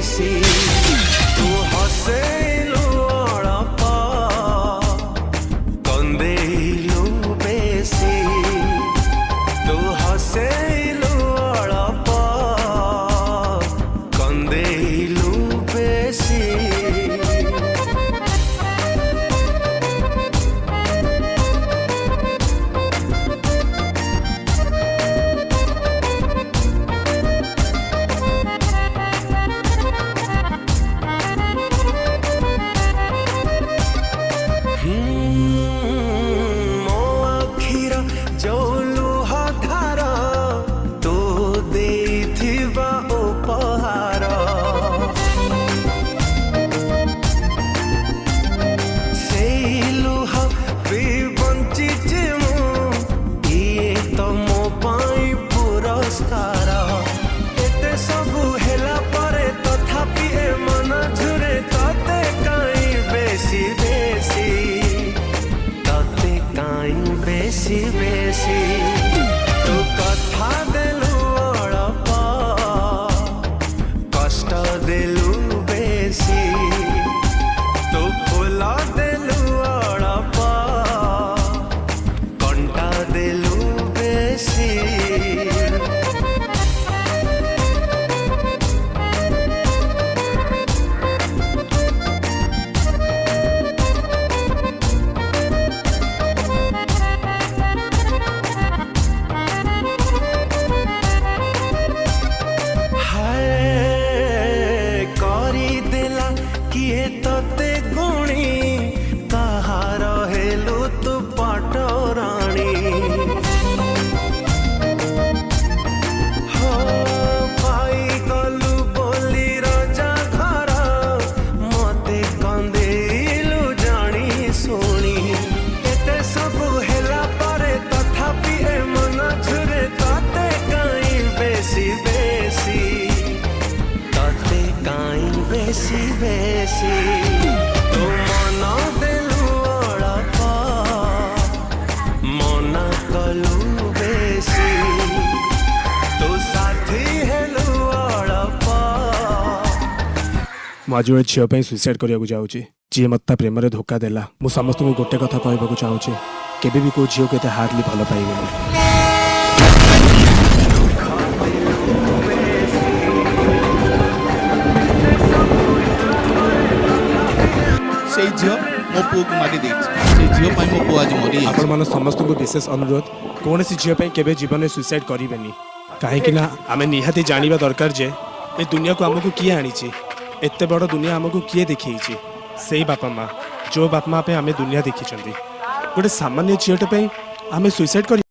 बेसी तू हसेलु अड़प कंदेलु बेसी तू हसेलु अड़प कंदेलु बेसी मो आखिर जो लुहाधार तो देथिबा उपहार से लुह भी बंचिचे मु ये तो मो पाई पुरस्कार एते सबु हेला परे तथापि ए मन झुरे तते काई बेसी बेसी तते काई बेसी बेसी तू कथा देलु अड़प कष्ट देलु बेसी तू फूल देलु अड़प कंटा देलु बेसी देला किए तते गुणी कहार हेलु तू पटराणी हो पाई गलु बोली रजा घर मते कंदेलु जानी सुनी एते सबु हेला परे तथापि ए मन झुरे तते काई बेसी बेसी तते काई बेसी बेसी तू मन देलु अड़प मन कलु बेसी तू साथी हेलु अड़प ମୁଁ ଆଜି ଗୋଟେ ଝିଅ ପାଇଁ ସୁଇସାଇଡ୍ କରିବାକୁ ଯାଉଛି ଯିଏ ମୋତେ ପ୍ରେମରେ ଧୋକା ଦେଲା। ମୁଁ ସମସ୍ତଙ୍କୁ ଗୋଟେ କଥା କହିବାକୁ ଚାହୁଁଛି, କେବେ ବି କେଉଁ ଝିଅକୁ ଏତେ ହାର୍ଡଲି ଭଲ ପାଇବେନି। से झील मो पु को मारी से झील मो पु आज मरी आपण मन समस्त को विशेष अनुरोध कौन सी झील केवे जीवन में सुइसाइड करें कहीं आम निहाती जाना दरकार जे ए दुनिया को आमको किए आनी एत बड़ दुनिया आमको किए देखी से बापा माँ जो बापा माँ आम दुनिया देखी गोटे सामान्य झीलटे आम सुइसाइड कर